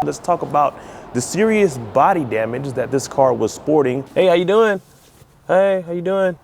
Let's talk about the serious body damage that this car was sporting. Hey, how you doing? Hey, how you doing?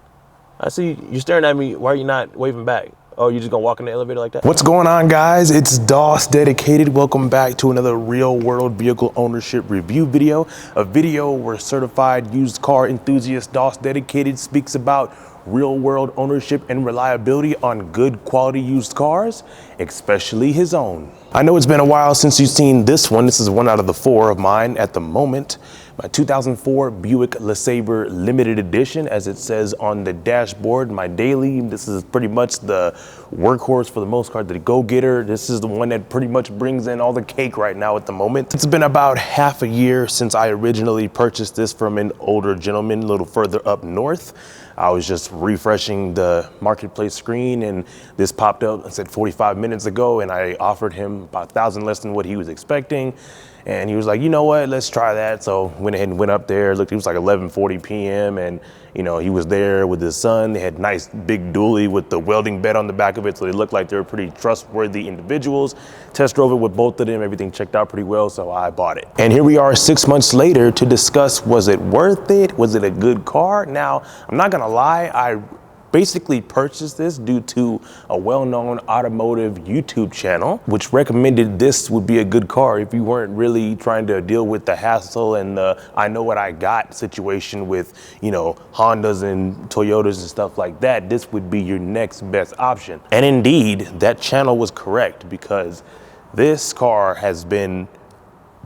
I see you're staring at me. Why are you not waving back? Oh, you just gonna walk in the elevator like that? What's going on, guys? It's DOS Dedicated. Welcome back to another real world vehicle ownership review video. A video where certified used car enthusiast DOS Dedicated speaks about real world ownership and reliability on good quality used cars, especially his own. I know it's been a while since you've seen this one. This is one out of the four of mine at the moment. My 2004 Buick LeSabre Limited Edition, as it says on the dashboard, my daily. This is pretty much the workhorse for the most part, the go-getter. This is the one that pretty much brings in all the cake right now at the moment. It's been about half a year since I originally purchased this from an older gentleman a little further up north. I was just refreshing the marketplace screen and this popped up. I said 45 minutes ago, and I offered him about 1,000 less than what he was expecting. And he was like, you know what, let's try that. So went ahead and went up there. Looked, it was like 11:40 p.m. and you know, he was there with his son. They had nice big dually with the welding bed on the back of it, so they looked like they were pretty trustworthy individuals. Test drove it with both of them. Everything checked out pretty well, so I bought it. And here we are 6 months later to discuss, was it worth it? Was it a good car? Now, I'm not gonna lie, I basically purchased this due to a well-known automotive YouTube channel, which recommended this would be a good car if you weren't really trying to deal with the hassle and the I know what I got situation with, you know, Hondas and Toyotas and stuff like that. This would be your next best option. And indeed, that channel was correct, because this car has been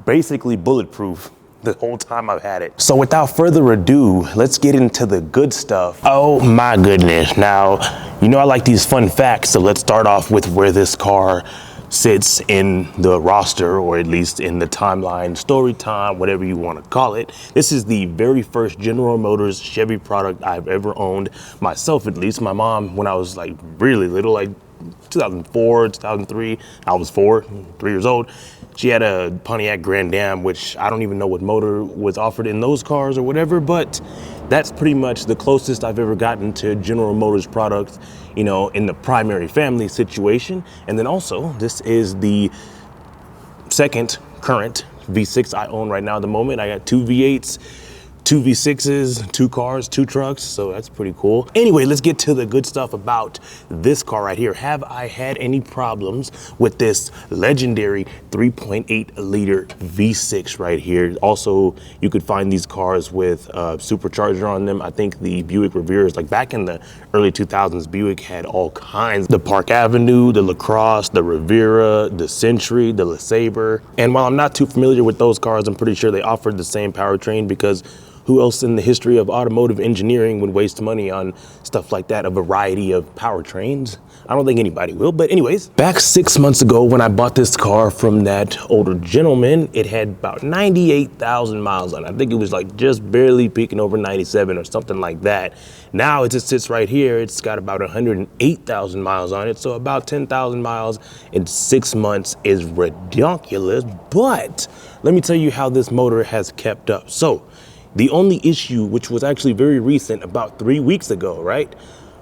basically bulletproof the whole time I've had it. So without further ado, let's get into the good stuff. Oh my goodness. Now, you know I like these fun facts, so let's start off with where this car sits in the roster, or at least in the timeline, story time, whatever you want to call it. This is the very first General Motors Chevy product I've ever owned, myself at least. My mom, when I was like really little, like 2004, 2003, I was 3 years old. She had a Pontiac Grand Am, which I don't even know what motor was offered in those cars or whatever, but that's pretty much the closest I've ever gotten to General Motors products, you know, in the primary family situation. And then also, this is the second current V6 I own right now at the moment. I got two V8s, two V6s, two cars, two trucks, so that's pretty cool. Anyway, let's get to the good stuff about this car right here. Have I had any problems with this legendary 3.8 liter V6 right here? Also, you could find these cars with supercharger on them. I think the Buick Riviera, like back in the early 2000s, Buick had all kinds. The Park Avenue, the LaCrosse, the Riviera, the Century, the LeSabre. And while I'm not too familiar with those cars, I'm pretty sure they offered the same powertrain, because who else in the history of automotive engineering would waste money on stuff like that, a variety of powertrains? I don't think anybody will, but anyways. Back 6 months ago when I bought this car from that older gentleman, it had about 98,000 miles on it. I think it was like just barely peaking over 97 or something like that. Now it just sits right here. It's got about 108,000 miles on it, so about 10,000 miles in 6 months is ridiculous, but let me tell you how this motor has kept up. So, the only issue, which was actually very recent, about 3 weeks ago, right?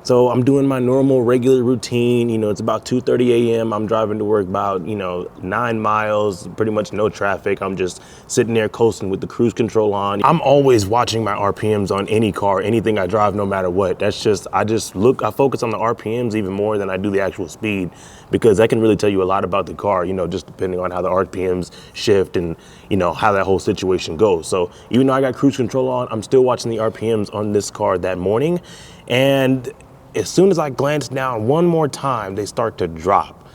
So I'm doing my normal regular routine, you know, it's about 2:30 a.m. I'm driving to work about, 9 miles, pretty much no traffic. I'm just sitting there coasting with the cruise control on. I'm always watching my RPMs on any car, anything I drive, no matter what. That's just, I focus on the RPMs even more than I do the actual speed, because that can really tell you a lot about the car, you know, just depending on how the RPMs shift and, you know, how that whole situation goes. So even though I got cruise control on, I'm still watching the RPMs on this car that morning. And as soon as I glance down one more time, they start to drop.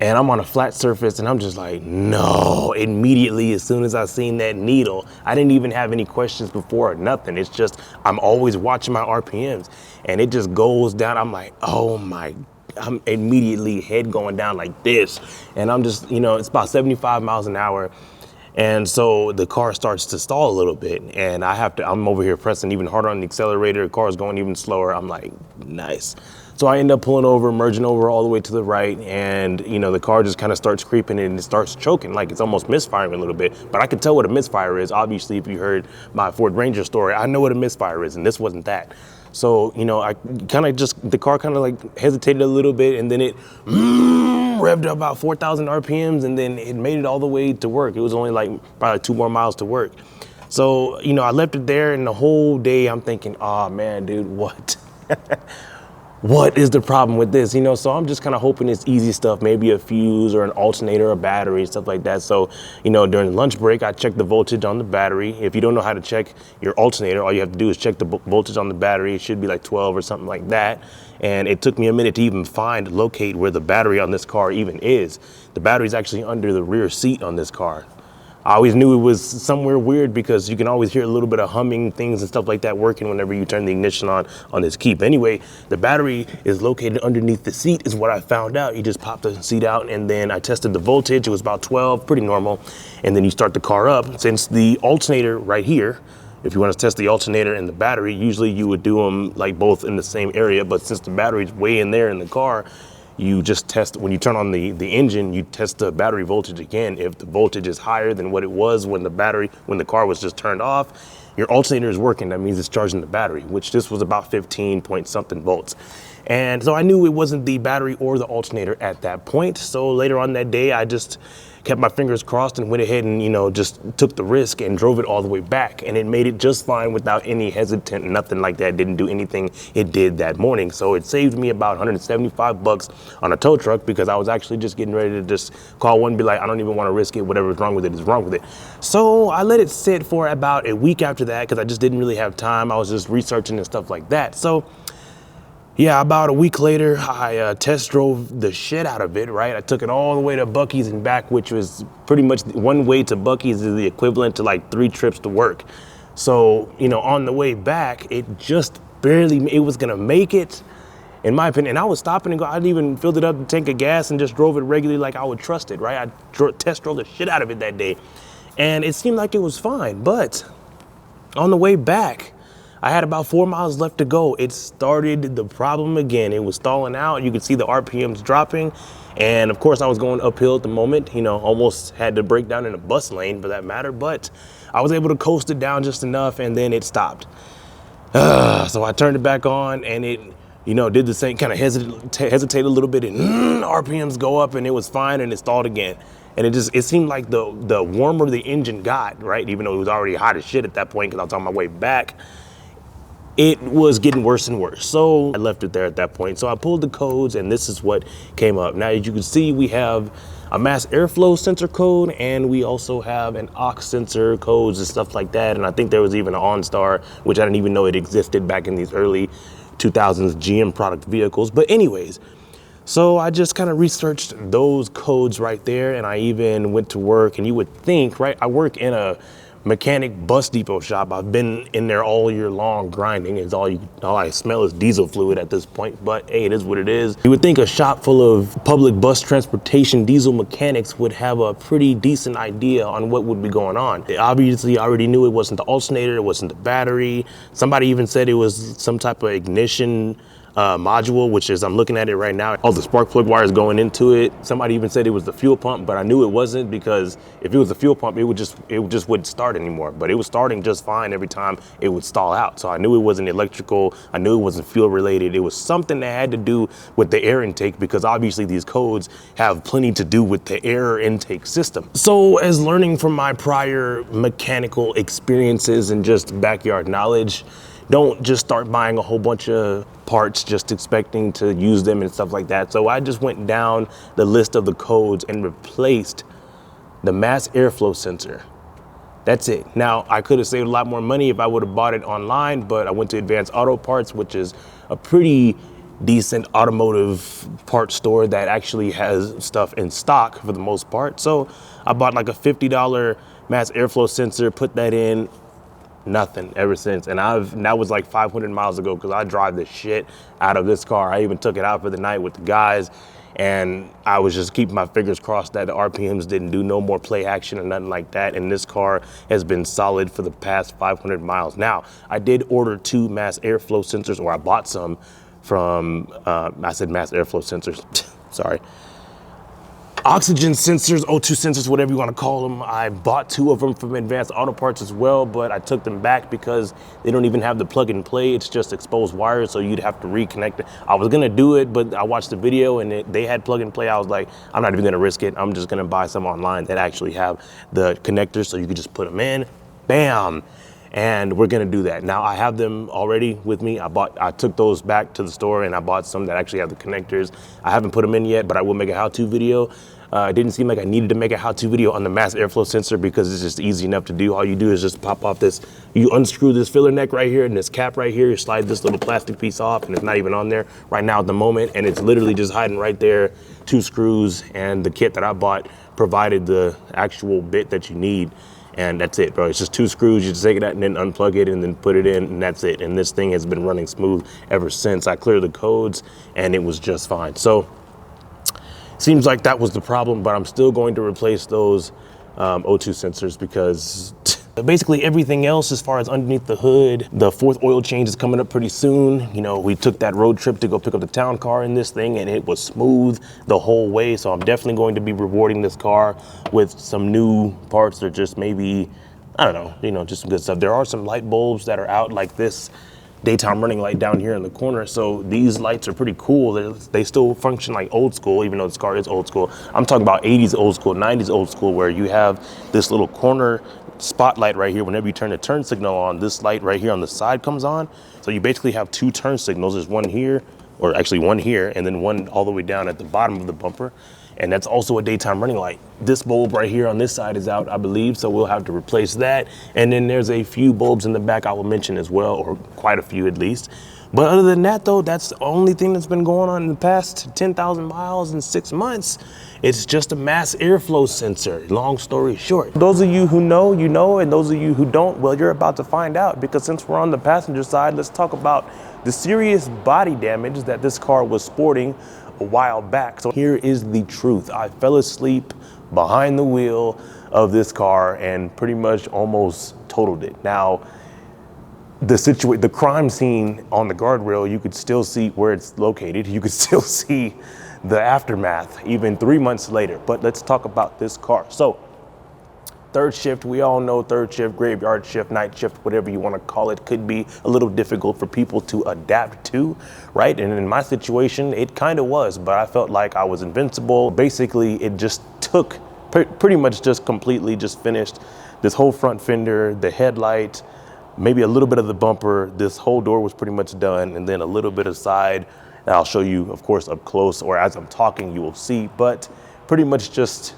And I'm on a flat surface and I'm just like, no. Immediately, as soon as I seen that needle, I didn't even have any questions before or nothing. It's just, I'm always watching my RPMs and it just goes down. I'm like, oh my, I'm immediately head going down like this. And I'm just, you know, it's about 75 miles an hour. And so the car starts to stall a little bit and I'm over here pressing even harder on the accelerator. The car is going even slower. I'm like, nice. So I end up pulling over, merging over all the way to the right. And, you know, the car just kind of starts creeping and it starts choking, like it's almost misfiring a little bit. But I could tell what a misfire is. Obviously, if you heard my Ford Ranger story, I know what a misfire is, and this wasn't that. So, you know, I kind of just, the car kind of like hesitated a little bit and then it revved up about 4,000 RPMs, and then it made it all the way to work. It was only like probably 2 more miles to work. So, you know, I left it there, and the whole day I'm thinking, oh man, dude, what? What is the problem with this? You know, so I'm just kind of hoping it's easy stuff, maybe a fuse or an alternator, a battery, stuff like that. So, you know, during the lunch break, I checked the voltage on the battery. If you don't know how to check your alternator, all you have to do is check the voltage on the battery. It should be like 12 or something like that. And it took me a minute to even locate where the battery on this car even is. The battery's actually under the rear seat on this car. I always knew it was somewhere weird because you can always hear a little bit of humming things and stuff like that working whenever you turn the ignition on this Keep. Anyway, the battery is located underneath the seat is what I found out. You just pop the seat out, and then I tested the voltage. It was about 12, pretty normal. And then you start the car up. Since the alternator right here, if you want to test the alternator and the battery, usually you would do them like both in the same area. But since the battery's way in there in the car, you just test, when you turn on the engine, you test the battery voltage again. If the voltage is higher than what it was when the car was just turned off, your alternator is working. That means it's charging the battery, which this was about 15 point something volts. And so I knew it wasn't the battery or the alternator at that point. So later on that day, I just kept my fingers crossed and went ahead and, you know, just took the risk and drove it all the way back. And it made it just fine without any hesitant, nothing like that. It didn't do anything it did that morning. So it saved me about $175 on a tow truck, because I was actually just getting ready to just call one and be like, I don't even want to risk it. Whatever's wrong with it is wrong with it. So I let it sit for about a week after that, because I just didn't really have time. I was just researching and stuff like that. So yeah, about a week later, I test drove the shit out of it, right? I took it all the way to Buc-ee's and back, which was pretty much one way to Buc-ee's is the equivalent to like 3 trips to work. So, you know, on the way back, it just barely, it was gonna make it, in my opinion. And I was stopping and go, I didn't even filled it up the tank of gas and just drove it regularly like I would trust it, right? I test drove the shit out of it that day. And it seemed like it was fine, but on the way back, I had about 4 miles left to go. It started the problem again. It was stalling out. You could see the RPMs dropping. And of course I was going uphill at the moment, you know, almost had to break down in a bus lane for that matter, but I was able to coast it down just enough, and then it stopped. So I turned it back on, and it, you know, did the same, kind of hesitate a little bit, and RPMs go up, and it was fine, and it stalled again. And it seemed like the warmer the engine got, right, even though it was already hot as shit at that point because I was on my way back, it was getting worse and worse. So I left it there at that point. So I pulled the codes, and this is what came up. Now, as you can see, we have a mass airflow sensor code, and we also have an aux sensor codes and stuff like that. And I think there was even an OnStar, which I didn't even know it existed back in these early 2000s GM product vehicles. But anyways, so I just kind of researched those codes right there, and I even went to work. And you would think, right, I work in a mechanic bus depot shop. I've been in there all year long grinding. It's all I smell is diesel fluid at this point, but hey, it is what it is. You would think a shop full of public bus transportation diesel mechanics would have a pretty decent idea on what would be going on. They obviously already knew it wasn't the alternator, it wasn't the battery. Somebody even said it was some type of ignition module, which is, I'm looking at it right now, all the spark plug wires going into it. Somebody even said it was the fuel pump, but I knew it wasn't, because if it was the fuel pump, it just wouldn't start anymore. But it was starting just fine every time it would stall out. So I knew it wasn't electrical. I knew it wasn't fuel related. It was something that had to do with the air intake, because obviously these codes have plenty to do with the air intake system. So as learning from my prior mechanical experiences and just backyard knowledge, don't just start buying a whole bunch of parts just expecting to use them and stuff like that. So I just went down the list of the codes and replaced the mass airflow sensor. That's it. Now, I could have saved a lot more money if I would have bought it online, but I went to Advanced Auto Parts, which is a pretty decent automotive part store that actually has stuff in stock for the most part. So I bought like a $50 mass airflow sensor, put that in. Nothing ever since. And that was like 500 miles ago, because I drive the shit out of this car. I even took it out for the night with the guys, and I was just keeping my fingers crossed that the RPMs didn't do no more play action or nothing like that. And this car has been solid for the past 500 miles. Now, I did order 2 mass airflow sensors, or I bought some from, I said mass airflow sensors, sorry. oxygen sensors, O2 sensors, whatever you want to call them. I bought 2 of them from Advanced Auto Parts as well, but I took them back because they don't even have the plug and play. It's just exposed wires, so you'd have to reconnect it. I was gonna do it, but I watched the video and they had plug and play. I was like, I'm not even gonna risk it. I'm just gonna buy some online that actually have the connectors, so you can just put them in, bam. And we're gonna do that. Now I have them already with me. I took those back to the store and I bought some that actually have the connectors. I haven't put them in yet, but I will make a how-to video. It didn't seem like I needed to make a how-to video on the mass airflow sensor because it's just easy enough to do. All you do is just pop off this, you unscrew this filler neck right here and this cap right here, you slide this little plastic piece off and it's not even on there right now at the moment. And it's literally just hiding right there, 2 screws, and the kit that I bought provided the actual bit that you need. And that's it, bro. It's just 2 screws. You just take it out and then unplug it and then put it in, and that's it. And this thing has been running smooth ever since. I cleared the codes and it was just fine. So seems like that was the problem, but I'm still going to replace those O2 sensors because basically everything else as far as underneath the hood, the 4th oil change is coming up pretty soon. You know, we took that road trip to go pick up the town car in this thing and it was smooth the whole way. So I'm definitely going to be rewarding this car with some new parts or just maybe, I don't know, you know, just some good stuff. There are some light bulbs that are out like this daytime running light down here in the corner. So these lights are pretty cool. They still function like old school, even though this car is old school. I'm talking about 80s old school, 90s old school, where you have this little corner spotlight right here. Whenever you turn the turn signal on, this light right here on the side comes on. So you basically have 2 turn signals. There's one here, or actually one here, and then one all the way down at the bottom of the bumper. And that's also a daytime running light. This bulb right here on this side is out, I believe, so we'll have to replace that. And then there's a few bulbs in the back I will mention as well, or quite a few at least. But other than that though, that's the only thing that's been going on in the past 10,000 miles in 6 months. It's just a mass airflow sensor, long story short. Those of you who know, you know, and those of you who don't, well, you're about to find out, because since we're on the passenger side, let's talk about the serious body damage that this car was sporting a while back. So here is the truth. I fell asleep behind the wheel of this car and pretty much almost totaled it. Now, the crime scene on the guardrail, you could still see where it's located. You could still see the aftermath even 3 months later. But let's talk about this car. So 3rd shift, we all know 3rd shift, graveyard shift, night shift, whatever you want to call it, could be a little difficult for people to adapt to, right? And in my situation, it kind of was, but I felt like I was invincible. Basically, it just took pretty much just completely just finished this whole front fender, the headlight, maybe a little bit of the bumper. This whole door was pretty much done, and then a little bit of side that I'll show you, of course, up close, or as I'm talking, you will see, but pretty much just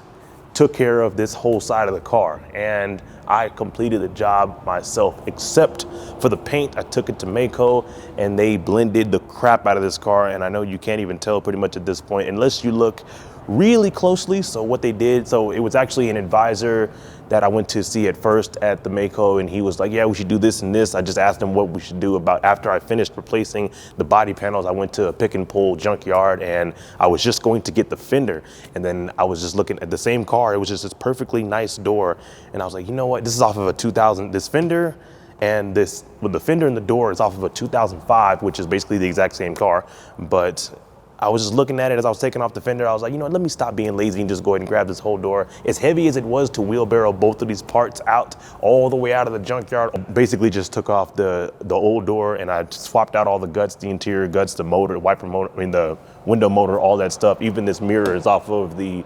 took care of this whole side of the car, and I completed the job myself, except for the paint. I took it to Maaco and they blended the crap out of this car, and I know you can't even tell pretty much at this point unless you look really closely. So what they did, so it was actually an advisor that I went to see at first at the Maaco, and he was like, yeah, we should do this and this. I just asked him what we should do about after I finished replacing the body panels. I went to a pick and pull junkyard and I was just going to get the fender. And then I was just looking at the same car. It was just this perfectly nice door. And I was like, you know what? This is off of a 2000, this fender and this, with the fender and the door is off of a 2005, which is basically the exact same car. But I was just looking at it as I was taking off the fender. I was like, you know, let me stop being lazy and just go ahead and grab this whole door. As heavy as it was to wheelbarrow both of these parts out, all the way out of the junkyard, basically just took off the old door and I swapped out all the guts, the interior guts, the motor, wiper motor, I mean the window motor, all that stuff. Even this mirror is off of the,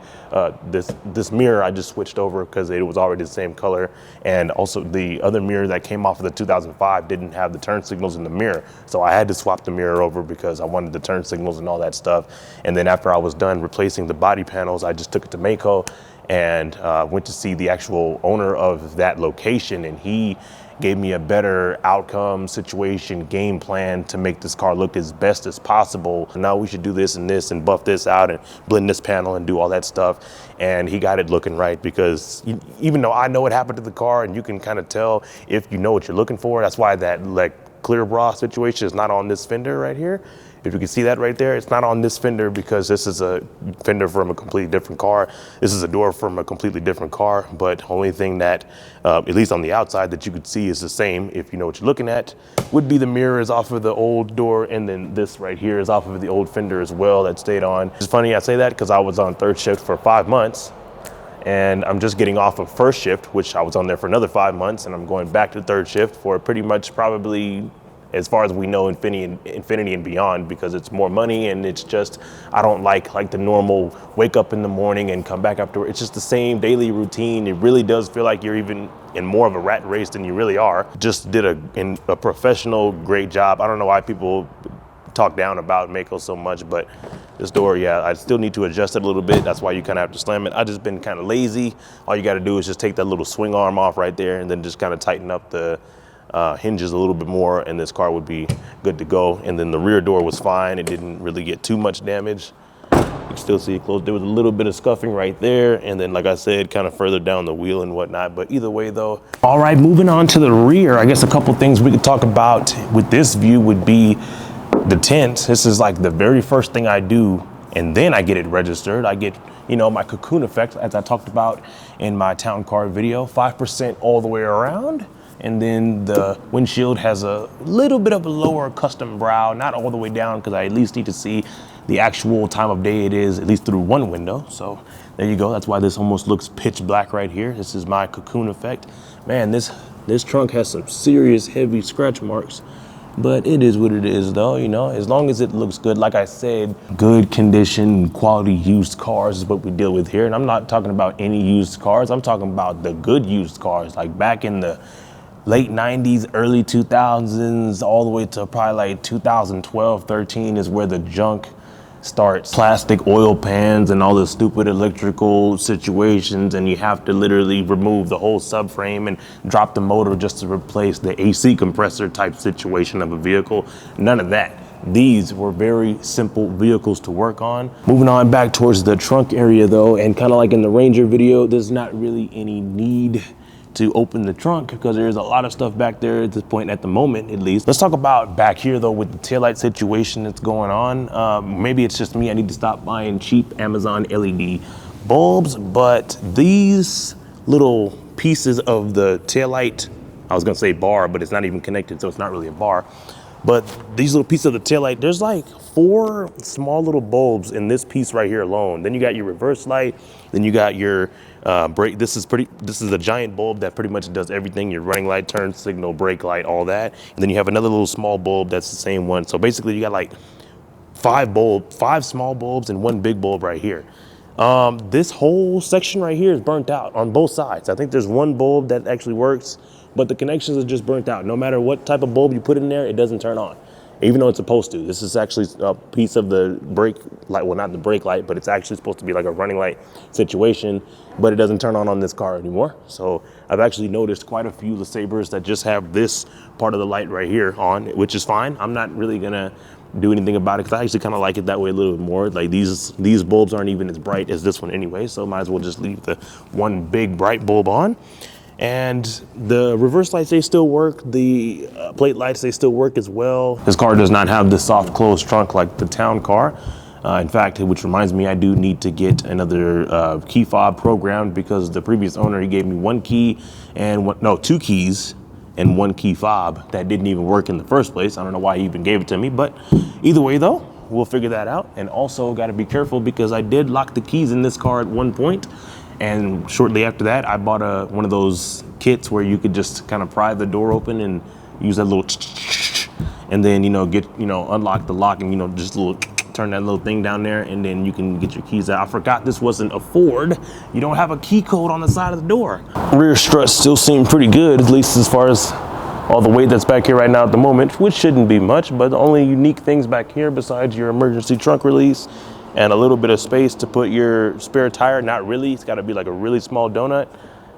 this mirror I just switched over because it was already the same color. And also the other mirror that came off of the 2005 didn't have the turn signals in the mirror. So I had to swap the mirror over because I wanted the turn signals and all that stuff. And then after I was done replacing the body panels, I just took it to Maaco and went to see the actual owner of that location, and he gave me a better outcome, situation, game plan to make this car look as best as possible. Now we should do this and buff this out and blend this panel and do all that stuff. And he got it looking right because even though I know what happened to the car and you can kind of tell if you know what you're looking for, that's why that like clear bra situation is not on this fender right here. If you can see that right there, it's not on this fender because this is a fender from a completely different car. This is a door from a completely different car, but only thing that, at least on the outside, that you could see is the same, if you know what you're looking at, would be the mirrors off of the old door, and then this right here is off of the old fender as well that stayed on. It's funny I say that because I was on third shift for 5 months, and I'm just getting off of first shift, which I was on there for another 5 months, and I'm going back to third shift for pretty much probably, as far as we know, infinity and beyond, because it's more money, and it's just, I don't like the normal wake up in the morning and come back after. It's just the same daily routine. It really does feel like you're even in more of a rat race than you really are. Just did a professional, great job. I don't know why people talk down about Maaco so much, but this door, yeah, I still need to adjust it a little bit. That's why you kind of have to slam it. I just been kind of lazy. All you got to do is just take that little swing arm off right there, and then just kind of tighten up the hinges a little bit more, and this car would be good to go. And then the rear door was fine. It didn't really get too much damage. You can still see it closed. There was a little bit of scuffing right there, and then, like I said, kind of further down the wheel and whatnot. But either way, though. All right, moving on to the rear. I guess a couple things we could talk about with this view would be the tint. This is like the very first thing I do, and then I get it registered. I get, you know, my cocoon effect, as I talked about in my town car video, 5% all the way around. And then the windshield has a little bit of a lower custom brow, not all the way down, because I at least need to see the actual time of day it is, at least through one window. So there you go. That's why this almost looks pitch black right here. This is my cocoon effect. Man, this trunk has some serious heavy scratch marks, but it is what it is, though. You know, as long as it looks good. Like I said, good condition, quality used cars is what we deal with here. And I'm not talking about any used cars. I'm talking about the good used cars, like back in the late 90s, early 2000s, all the way to probably like 2012, 13 is where the junk starts. Plastic oil pans and all the stupid electrical situations, and you have to literally remove the whole subframe and drop the motor just to replace the AC compressor type situation of a vehicle. None of that. These were very simple vehicles to work on. Moving on back towards the trunk area though, and kind of like in the Ranger video, there's not really any need to open the trunk because there's a lot of stuff back there at this point, at the moment at least. Let's talk about back here though with the taillight situation that's going on. Maybe it's just me, I need to stop buying cheap Amazon LED bulbs, but these little pieces of the taillight, I was gonna say bar, but it's not even connected, so it's not really a bar. But these little pieces of the taillight, there's like 4 small little bulbs in this piece right here alone. Then you got your reverse light, then you got your brake. This is a giant bulb that pretty much does everything: your running light, turn signal, brake light, all that. And then you have another little small bulb that's the same one. So basically you got like 5 small bulbs and 1 big bulb right here. This whole section right here is burnt out on both sides. I think there's 1 bulb that actually works, but the connections are just burnt out. No matter what type of bulb you put in there, it doesn't turn on, even though it's supposed to. This is actually a piece of the brake light, well, not the brake light, but it's actually supposed to be like a running light situation, but it doesn't turn on this car anymore. So I've actually noticed quite a few LeSabres that just have this part of the light right here on, which is fine. I'm not really gonna do anything about it because I actually kind of like it that way a little bit more. Like these bulbs aren't even as bright as this one anyway, so might as well just leave the 1 big bright bulb on. And the reverse lights, they still work. The plate lights, they still work as well. This car does not have the soft closed trunk like the town car. In fact, which reminds me, I do need to get another key fob programmed because the previous owner, he gave me 1 key and 2 keys and 1 key fob that didn't even work in the first place. I don't know why he even gave it to me, but either way though, we'll figure that out. And also got to be careful because I did lock the keys in this car at one point. And shortly after that, I bought one of those kits where you could just kind of pry the door open and use that little, and then, unlock the lock and, just a little, turn that little thing down there, and then you can get your keys out. I forgot this wasn't a Ford. You don't have a key code on the side of the door. Rear struts still seem pretty good, at least as far as all the weight that's back here right now at the moment, which shouldn't be much, but the only unique things back here besides your emergency trunk release and a little bit of space to put your spare tire. Not really, it's gotta be like a really small donut.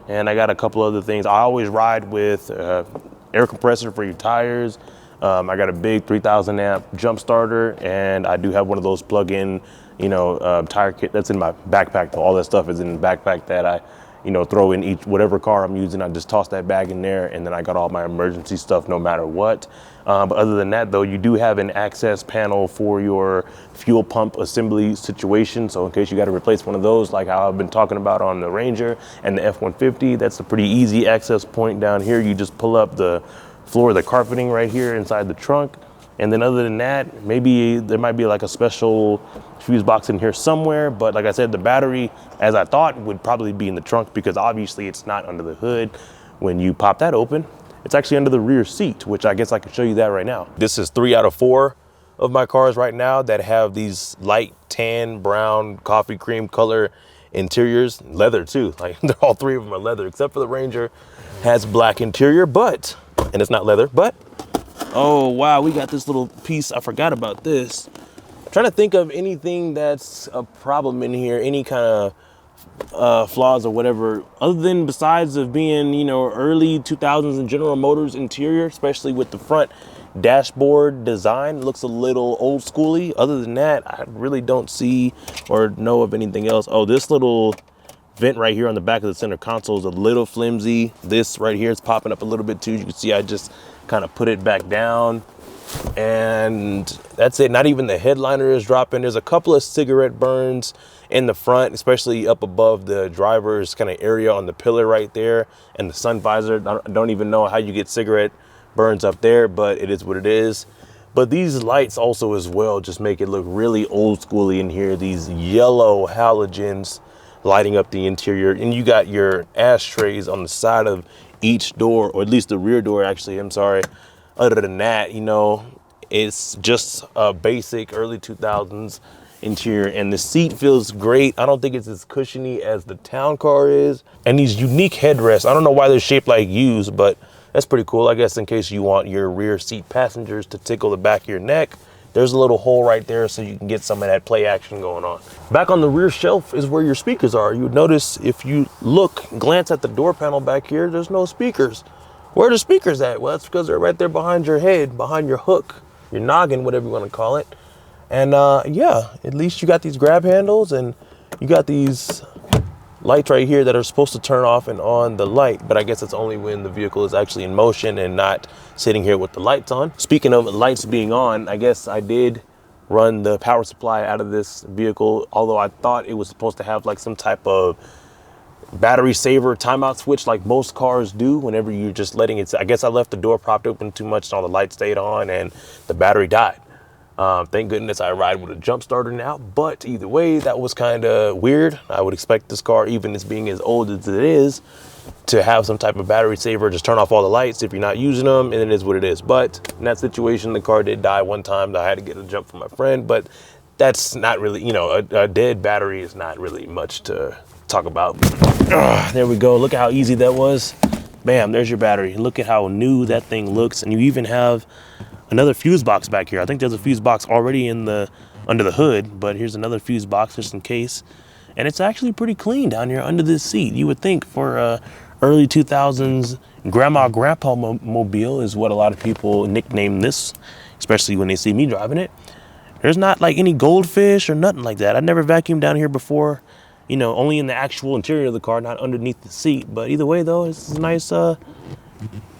And I got a couple other things. I always ride with air compressor for your tires. I got a big 3000 amp jump starter, and I do have one of those plug-in, tire kit that's in my backpack. All that stuff is in the backpack that I you know, throw in each, whatever car I'm using, I just toss that bag in there, and then I got all my emergency stuff no matter what. But other than that though, you do have an access panel for your fuel pump assembly situation. So in case you got to replace one of those, like how I've been talking about on the Ranger and the F-150, that's a pretty easy access point down here. You just pull up the floor of the carpeting right here inside the trunk. And then other than that, maybe there might be like a special fuse box in here somewhere. But like I said, the battery, as I thought, would probably be in the trunk because obviously it's not under the hood. When you pop that open, it's actually under the rear seat, which I guess I can show you that right now. This is 3 out of 4 of my cars right now that have these light tan, brown, coffee cream color interiors. Leather too, like all 3 of them are leather, except for the Ranger has black interior, and it's not leather, but oh wow, we got this little piece. I forgot about this. I'm trying to think of anything that's a problem in here, any kind of flaws or whatever, other than besides of being, you know, early 2000s and General Motors interior, especially with the front dashboard design, looks a little old schooly. Other than that, I really don't see or know of anything else. Oh, this little vent right here on the back of the center console is a little flimsy. This right here is popping up a little bit too. You can see I just kind of put it back down, and that's it. Not even the headliner is dropping. There's a couple of cigarette burns in the front, especially up above the driver's kind of area on the pillar right there, and the sun visor. I don't even know how you get cigarette burns up there, but it is what it is. But these lights also as well just make it look really old schooly in here. These yellow halogens lighting up the interior, and you got your ashtrays on the side of each door, or at least the rear door actually, I'm sorry. Other than that, you know, it's just a basic early 2000s interior, and the seat feels great. I don't think it's as cushiony as the Town Car is. And these unique headrests, I don't know why they're shaped like U's, but that's pretty cool. I guess in case you want your rear seat passengers to tickle the back of your neck, there's a little hole right there so you can get some of that play action going on. Back on the rear shelf is where your speakers are. You would notice if you glance at the door panel back here, there's no speakers. Where are the speakers at? Well, that's because they're right there behind your head, behind your hook, your noggin, whatever you want to call it. And yeah, at least you got these grab handles, and you got these lights right here that are supposed to turn off and on the light, but I guess it's only when the vehicle is actually in motion and not sitting here with the lights on. Speaking of lights being on, I guess I did run the power supply out of this vehicle, although I thought it was supposed to have like some type of battery saver timeout switch like most cars do whenever you're just letting it. I guess I left the door propped open too much and all the lights stayed on and the battery died. Thank goodness I ride with a jump starter now, but either way, that was kind of weird. I would expect this car, even as being as old as it is, to have some type of battery saver, just turn off all the lights if you're not using them, and it is what it is. But in that situation, the car did die one time. I had to get a jump from my friend, but that's not really, you know, a dead battery is not really much to talk about. There we go. Look at how easy that was. Bam, there's your battery. Look at how new that thing looks. And you even have another fuse box back here. I think there's a fuse box already under the hood, but here's another fuse box just in case. And it's actually pretty clean down here under this seat. You would think for early 2000s grandma grandpa mobile is what a lot of people nickname this, especially when they see me driving it. There's not like any goldfish or nothing like that. I never vacuumed down here before, you know, only in the actual interior of the car, not underneath the seat. But either way though, it's nice. At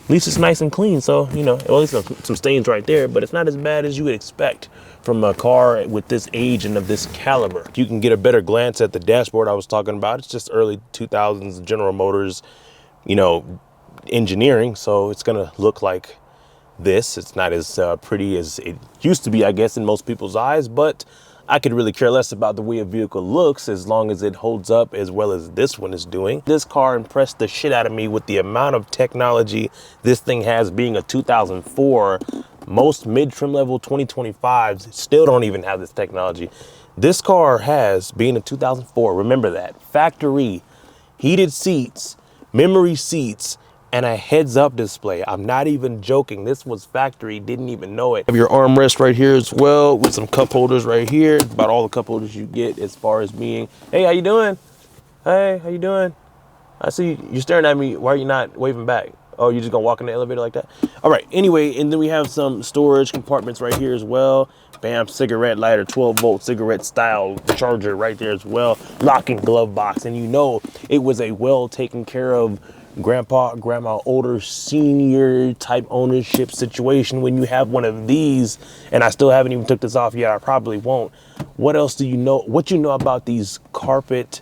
least it's nice and clean. So, you know, well, at least some stains right there, but it's not as bad as you would expect from a car with this age and of this caliber. You can get a better glance at the dashboard I was talking about. It's just early 2000s General Motors, you know, engineering. So it's gonna look like this. It's not as pretty as it used to be, I guess, in most people's eyes, but I could really care less about the way a vehicle looks as long as it holds up as well as this one is doing. This car impressed the shit out of me with the amount of technology this thing has, being a 2004. Most mid-trim level 2025s still don't even have this technology. This car has, being a 2004, remember that, factory heated seats, memory seats, and a heads-up display. I'm not even joking. This was factory, didn't even know it. Have your armrest right here as well with some cup holders right here. It's about all the cup holders you get as far as being, hey, how you doing? Hey, how you doing? I see you're staring at me. Why are you not waving back? Oh, you're just gonna walk in the elevator like that? All right, anyway, and then we have some storage compartments right here as well. Bam, cigarette lighter, 12-volt cigarette style charger right there as well. Locking glove box, and you know it was a well taken care of grandpa, grandma, older senior type ownership situation when you have one of these. And I still haven't even took this off yet. I probably won't. What else do you know? What you know about these carpet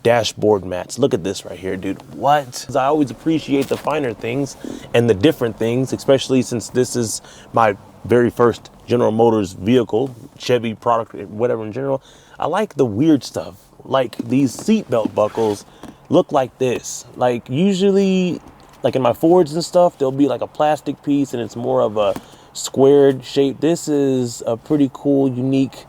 dashboard mats? Look at this right here, dude. What? I always appreciate the finer things and the different things, especially since this is my very first General Motors vehicle, Chevy product, whatever in general. I like the weird stuff, like these seatbelt buckles look like this. Like usually, like in my Fords and stuff, there'll be like a plastic piece and it's more of a squared shape. This is a pretty cool, unique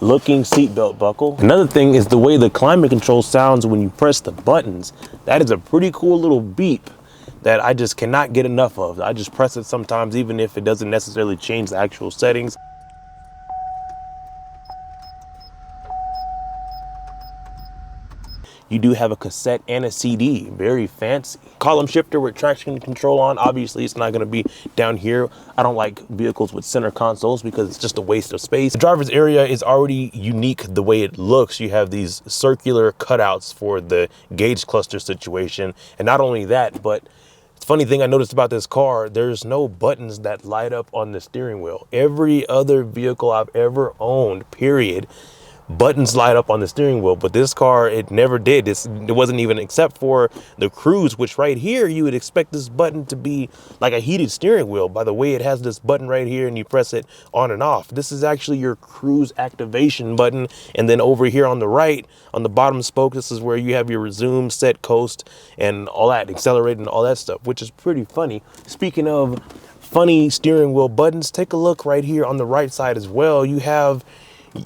looking seatbelt buckle. Another thing is the way the climate control sounds when you press the buttons. That is a pretty cool little beep that I just cannot get enough of. I just press it sometimes, even if it doesn't necessarily change the actual settings. You do have a cassette and a CD, very fancy. Column shifter with traction control on. Obviously, it's not gonna be down here. I don't like vehicles with center consoles because it's just a waste of space. The driver's area is already unique the way it looks. You have these circular cutouts for the gauge cluster situation. And not only that, but funny thing I noticed about this car, there's no buttons that light up on the steering wheel. Every other vehicle I've ever owned, period, buttons light up on the steering wheel, but this car, it never did. It wasn't even, except for the cruise, which right here you would expect this button to be like a heated steering wheel by the way it has this button right here and you press it on and off. This is actually your cruise activation button. And then over here on the right, on the bottom spoke, this is where you have your resume, set, coast, and all that, accelerate and all that stuff, which is pretty funny. Speaking of funny steering wheel buttons, take a look right here on the right side as well. You have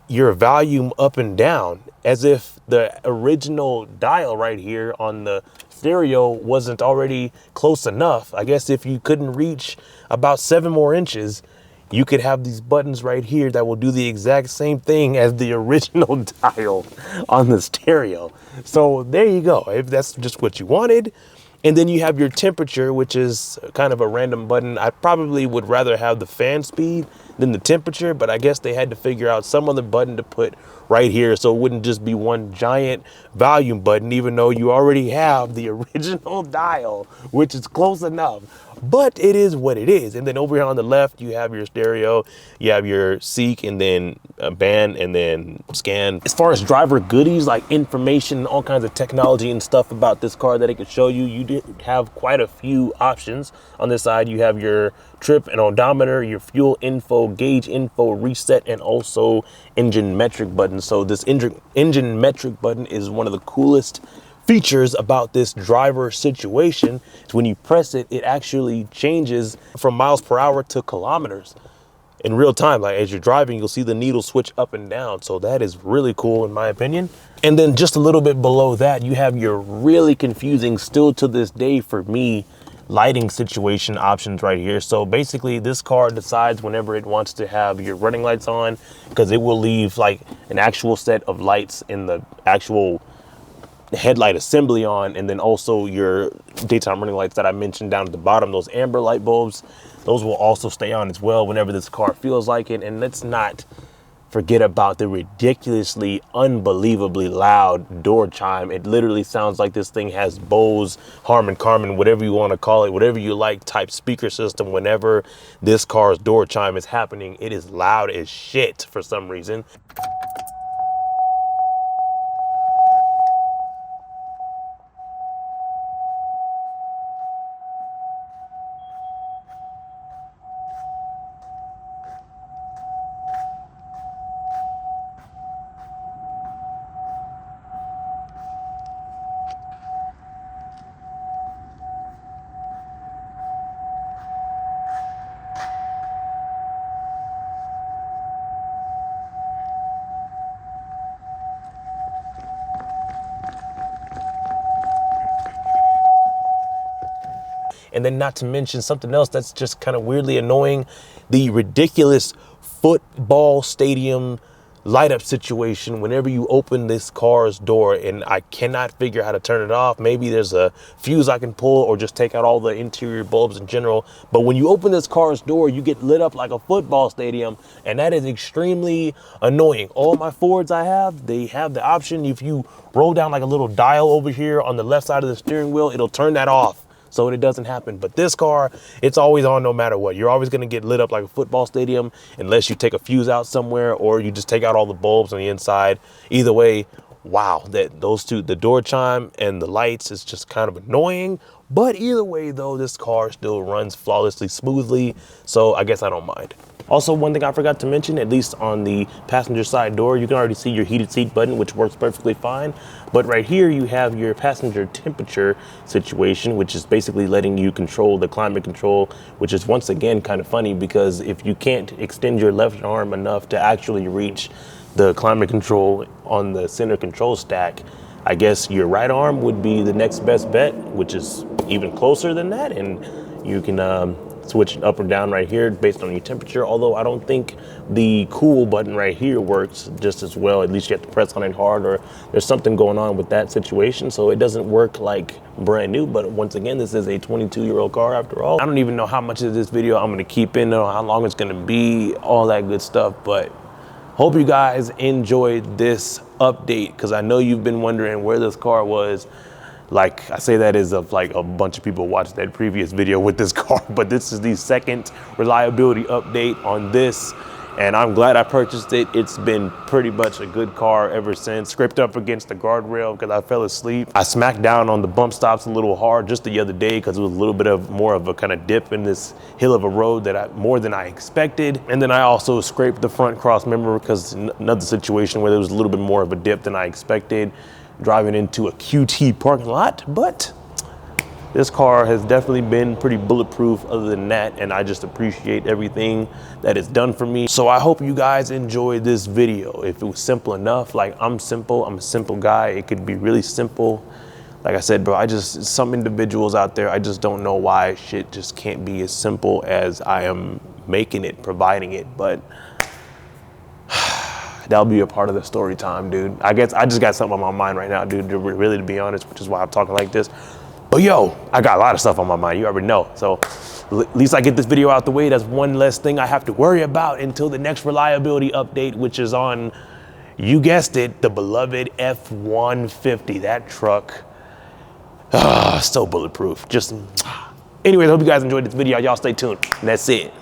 your volume up and down, as if the original dial right here on the stereo wasn't already close enough. I guess if you couldn't reach about 7 more inches, you could have these buttons right here that will do the exact same thing as the original dial on the stereo. So there you go, if that's just what you wanted. And then you have your temperature, which is kind of a random button. I probably would rather have the fan speed than the temperature, but I guess they had to figure out some other button to put right here so it wouldn't just be one giant volume button, even though you already have the original dial, which is close enough. But it is what it is. And then over here on the left, you have your stereo, you have your seek, and then a band, and then scan. As far as driver goodies, like information, all kinds of technology and stuff about this car that it could show you, you did have quite a few options. On this side, you have your trip and odometer, your fuel info, gauge info, reset, and also engine metric button. So this engine metric button is one of the coolest features about this driver situation. Is when you press it, it actually changes from miles per hour to kilometers in real time. Like as you're driving, you'll see the needle switch up and down. So that is really cool in my opinion. And then just a little bit below that, you have your really confusing, still to this day for me, lighting situation options right here. So basically this car decides whenever it wants to have your running lights on, because it will leave like an actual set of lights in the actual headlight assembly on, and then also your daytime running lights that I mentioned down at the bottom, those amber light bulbs, those will also stay on as well whenever this car feels like it. And let's not forget about the ridiculously, unbelievably loud door chime. It literally sounds like this thing has Bose, Harman Kardon, whatever you want to call it, whatever you like type speaker system. Whenever this car's door chime is happening, it is loud as shit for some reason. And then not to mention something else that's just kind of weirdly annoying, the ridiculous football stadium light up situation whenever you open this car's door, and I cannot figure how to turn it off. Maybe there's a fuse I can pull or just take out all the interior bulbs in general. But when you open this car's door, you get lit up like a football stadium, and that is extremely annoying. All my Fords I have, they have the option, if you roll down like a little dial over here on the left side of the steering wheel, it'll turn that off so it doesn't happen. But this car, it's always on no matter what. You're always gonna get lit up like a football stadium unless you take a fuse out somewhere or you just take out all the bulbs on the inside. Either way, wow, those two, the door chime and the lights, is just kind of annoying. But either way though, this car still runs flawlessly smoothly, so I guess I don't mind. Also, one thing I forgot to mention, at least on the passenger side door, you can already see your heated seat button, which works perfectly fine. But right here, you have your passenger temperature situation, which is basically letting you control the climate control, which is once again kind of funny because if you can't extend your left arm enough to actually reach the climate control on the center control stack, I guess your right arm would be the next best bet, which is even closer than that. And you can switch it up or down right here based on your temperature. Although I don't think the cool button right here works just as well. At least you have to press on it hard, or there's something going on with that situation. So it doesn't work like brand new. But once again, this is a 22-year-old car after all. I don't even know how much of this video I'm gonna keep in, or how long it's gonna be, all that good stuff. But hope you guys enjoyed this update, because I know you've been wondering where this car was. Like, I say that as if like a bunch of people watched that previous video with this car, but this is the second reliability update on this, and I'm glad I purchased it. It's been pretty much a good car ever since. Scraped up against the guardrail because I fell asleep. I smacked down on the bump stops a little hard just the other day because it was a little bit of more of a kind of dip in this hill of a road that more than I expected. And then I also scraped the front cross member because another situation where there was a little bit more of a dip than I expected, driving into a QT parking lot. But this car has definitely been pretty bulletproof other than that, and I just appreciate everything that it's done for me. So I hope you guys enjoyed this video. If it was simple enough, like I'm a simple guy, it could be really simple. Like I said, bro, some individuals out there, I just don't know why shit just can't be as simple as I am making it, providing it. But that'll be a part of the story time, dude. I guess I just got something on my mind right now, dude, really, to be honest, which is why I'm talking like this. But yo, I got a lot of stuff on my mind, you already know. So at least I get this video out the way. That's one less thing I have to worry about until the next reliability update, which is on, you guessed it, the beloved F-150. That truck, so bulletproof. Just, anyways, I hope you guys enjoyed this video. Y'all stay tuned. And that's it.